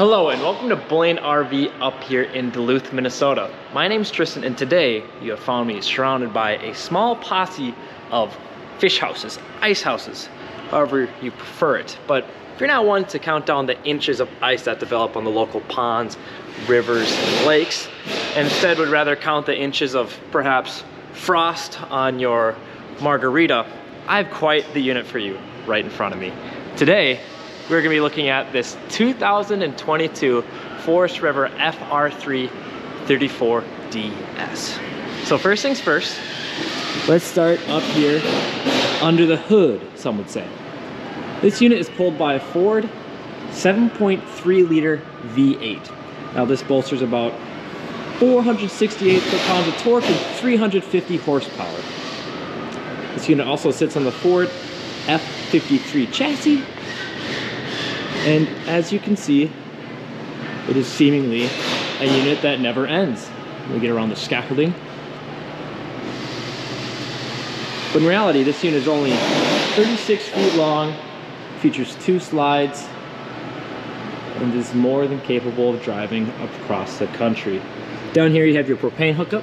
Hello and welcome to Bullyan RV up here in Duluth, Minnesota. My name's Tristan and today you have found me surrounded by a small posse of fish houses, ice houses, however you prefer it. But if you're not one to count down the inches of ice that develop on the local ponds, rivers, and lakes, and instead would rather count the inches of perhaps frost on your margarita, I have quite the unit for you right in front of me. Today, we're gonna be looking at this 2022 Forest River FR3 34DS. So first things first, let's start up here under the hood, some would say. This unit is pulled by a Ford 7.3 liter V8. Now this bolsters about 468 foot-pounds of torque and 350 horsepower. This unit also sits on the Ford F53 chassis. And as you can see, it is seemingly a unit that never ends. We get around the scaffolding. But in reality, this unit is only 36 feet long, features 2 slides, and is more than capable of driving across the country. Down here you have your propane hookup.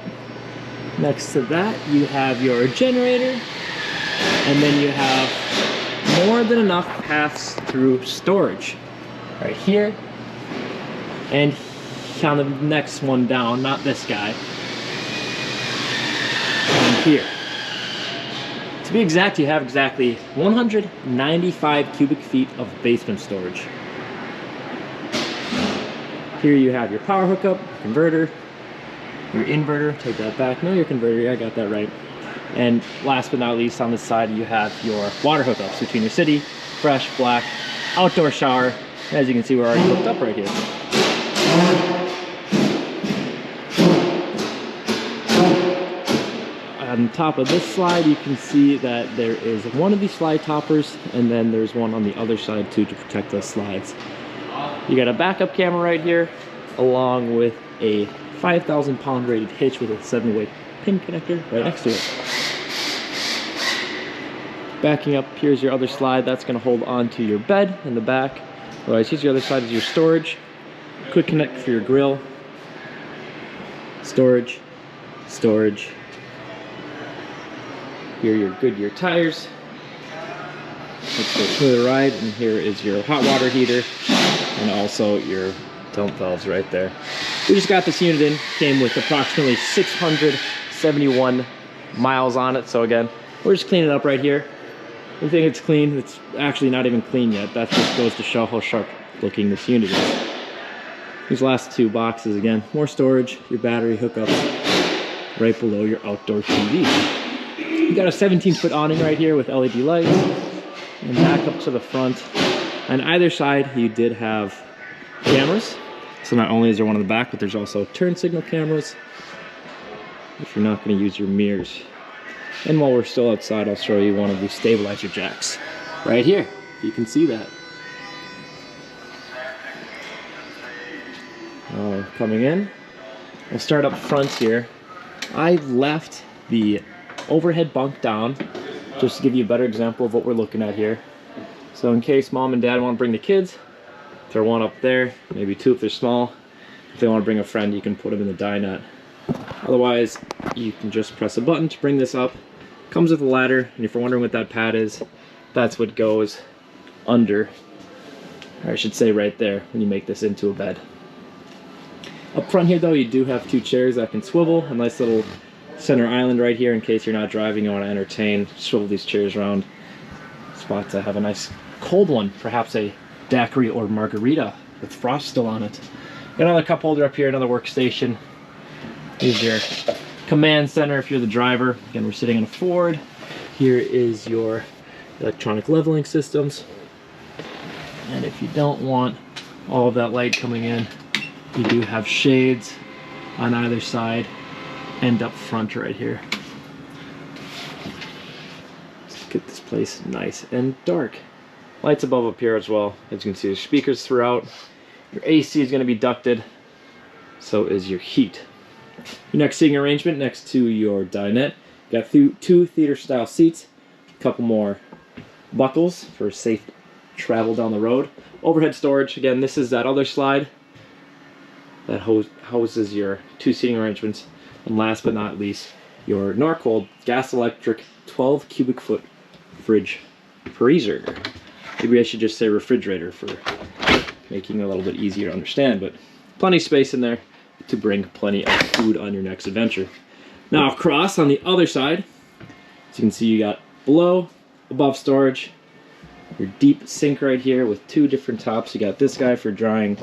Next to that you have your generator, and then you have more than enough paths through storage right here and on the next one down, not this guy, and here. To be exact, you have exactly 195 cubic feet of basement storage. Here you have your power hookup, converter, your inverter, take that back, no, your converter, yeah, I got that right. And last but not least, on this side you have your water hookups between your city, fresh, black, outdoor shower. As you can see, we're already hooked up right here. On top of this slide, you can see that there is one of these slide toppers, and then there's one on the other side too to protect those slides. You got a backup camera right here, along with a 5,000 pound rated hitch with a 7-way pin connector right next to it. Backing up, here's your other slide that's going to hold on to your bed in the back. Otherwise, here's your other side is your storage. Quick connect for your grill. Storage, storage. Here are your Goodyear tires. Let's go to the ride, and here is your hot water heater and also your dump valves right there. We just got this unit in, came with approximately 671 miles on it. So again, we're just cleaning it up right here. We think it's clean. It's actually not even clean yet. That just goes to show how sharp looking this unit is. These last 2 boxes, again, more storage, your battery hookups right below your outdoor TV. You got a 17-foot awning right here with LED lights, and back up to the front. On either side, you did have cameras. So not only is there one in the back, but there's also turn signal cameras if you're not going to use your mirrors. And while we're still outside, I'll show you one of these stabilizer jacks right here. You can see that. Coming in, we'll start up front here. I left the overhead bunk down just to give you a better example of what we're looking at here. So in case mom and dad want to bring the kids, throw one up there, maybe 2 if they're small. If they want to bring a friend, you can put them in the dinette. Otherwise, you can just press a button to bring this up. Comes with a ladder, and if you're wondering what that pad is, that's what goes under, or I should say right there, when you make this into a bed. Up front here though, you do have 2 chairs that can swivel, a nice little center island right here in case you're not driving, you want to entertain, swivel these chairs around. Spot to have a nice cold one, perhaps a daiquiri or margarita with frost still on it. Got another cup holder up here, another workstation. Here's your command center if you're the driver. Again, we're sitting in a Ford. Here is your electronic leveling systems. And if you don't want all of that light coming in, you do have shades on either side and up front right here. Let's get this place nice and dark. Lights above up here as well. As you can see, there's speakers throughout. Your AC is going to be ducted. So is your heat. Your next seating arrangement next to your dinette. You got 2 theater style seats, a couple more buckles for safe travel down the road. Overhead storage, again, this is that other slide that houses your 2 seating arrangements. And last but not least, your Norcold gas electric 12 cubic foot fridge freezer. Maybe I should just say refrigerator for making it a little bit easier to understand, but plenty of space in there to bring plenty of food on your next adventure. Now across on the other side, as you can see, you got below, above storage, your deep sink right here with 2 different tops. You got this guy for drying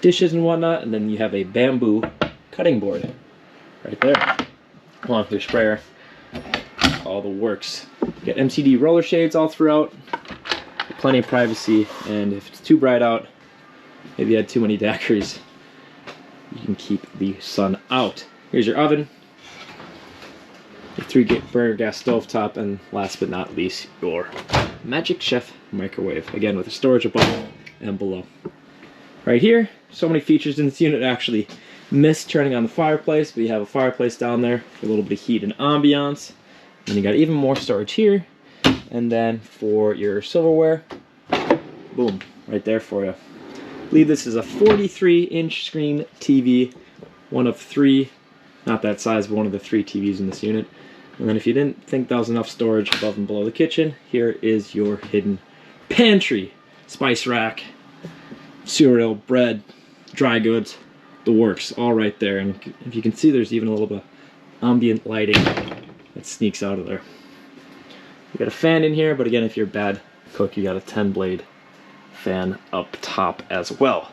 dishes and whatnot, and then you have a bamboo cutting board right there, along with your sprayer, all the works. You got MCD roller shades all throughout, plenty of privacy, and if it's too bright out, maybe you had too many daiquiris, you can keep the sun out. Here's your oven, your 3-burner gas stove top, and last but not least, your Magic Chef microwave, again with the storage above and below. Right here, so many features in this unit. Actually missed turning on the fireplace, but you have a fireplace down there for a little bit of heat and ambiance. And you got even more storage here, and then for your silverware, boom, right there for you. I believe this is a 43-inch screen TV, one of 3, not that size, but one of the 3 TVs in this unit. And then if you didn't think that was enough storage above and below the kitchen, here is your hidden pantry. Spice rack, cereal, bread, dry goods, the works, all right there. And if you can see, there's even a little bit of ambient lighting that sneaks out of there. You got a fan in here, but again, if you're a bad cook, you got a 10-blade fan up top as well.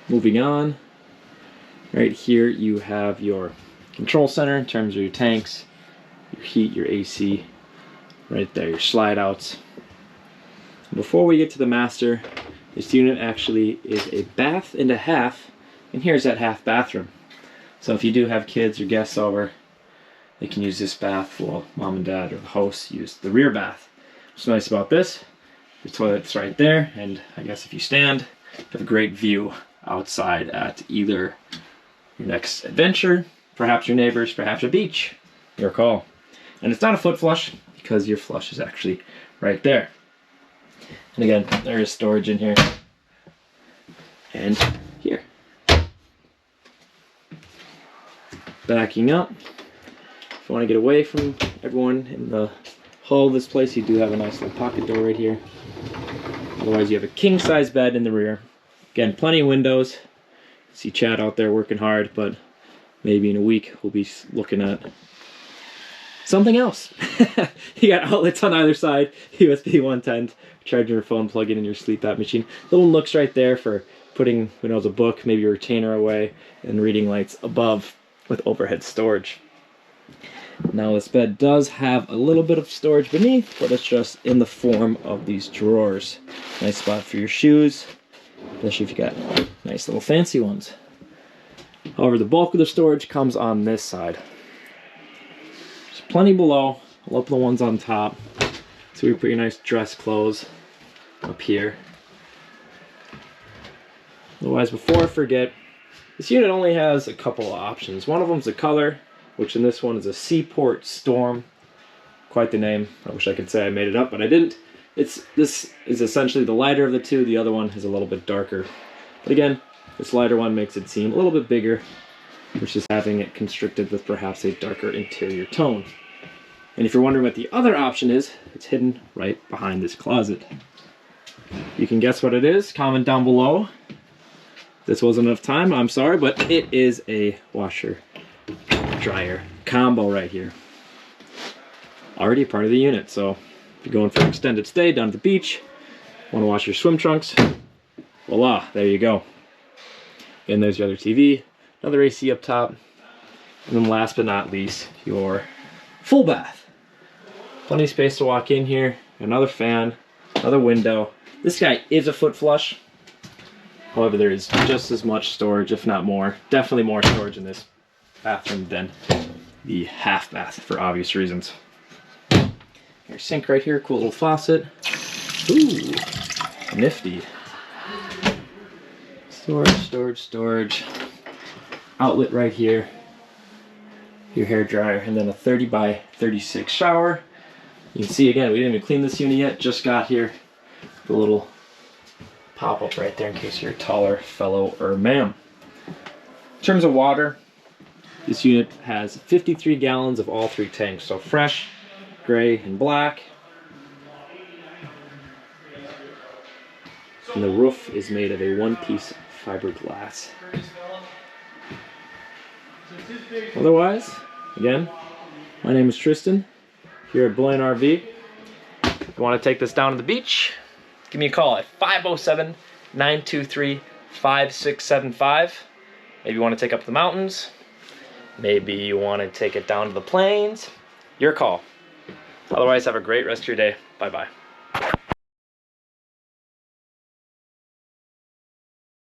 Moving on, right here you have your control center in terms of your tanks, your heat, your AC, right there, your slide outs. Before we get to the master, this unit actually is a bath and a half, and here's that half bathroom. So if you do have kids or guests over, they can use this bath while mom and dad or the host use the rear bath. What's nice about this, the toilet's right there, and I guess if you stand, you have a great view outside at either your next adventure, perhaps your neighbors, perhaps a beach, your call. And it's not a foot flush because your flush is actually right there. And again, there is storage in here and here. Backing up, if you want to get away from everyone in the hull of this place, you do have a nice little pocket door right here. Otherwise, you have a king-size bed in the rear. Again, plenty of windows. See Chad out there working hard, but maybe in a week we'll be looking at something else. You got outlets on either side, USB 110, charging your phone, plugging in your sleep app machine. Little nooks right there for putting, who knows, a book, maybe a retainer away, and reading lights above with overhead storage. Now this bed does have a little bit of storage beneath, but it's just in the form of these drawers. Nice spot for your shoes, especially if you got nice little fancy ones. However, the bulk of the storage comes on this side. There's plenty below. I'll open the ones on top. So you put your nice dress clothes up here. Otherwise, before I forget, this unit only has a couple of options. One of them is the color, which in this one is a Seaport Storm. Quite the name. I wish I could say I made it up, but I didn't. This is essentially the lighter of the two. The other one is a little bit darker. But again, this lighter one makes it seem a little bit bigger, versus having it constricted with perhaps a darker interior tone. And if you're wondering what the other option is, it's hidden right behind this closet. You can guess what it is. Comment down below. This wasn't enough time, I'm sorry, but it is a washer dryer combo right here. Already a part of the unit, so if you're going for an extended stay down at the beach, want to wash your swim trunks, voila, there you go. And there's your other TV, another AC up top, and then last but not least, your full bath. Plenty of space to walk in here, another fan, another window. This guy is a foot flush. However, there is just as much storage, if not more. Definitely more storage in this bathroom than the half bath for obvious reasons. Your sink right here, cool little faucet. Ooh, nifty. Storage, storage, storage. Outlet right here. Your hair dryer, and then a 30 by 36 shower. You can see again, we didn't even clean this unit yet, just got here. The little pop-up right there in case you're a taller fellow or ma'am. In terms of water, this unit has 53 gallons of all 3 tanks, so fresh, gray, and black. And the roof is made of a one-piece fiberglass. Otherwise, again, my name is Tristan, here at Bullyan RV. If you want to take this down to the beach, give me a call at 507-923-5675. Maybe you want to take up the mountains. Maybe you want to take it down to the plains. Your call. Otherwise, have a great rest of your day. Bye-bye.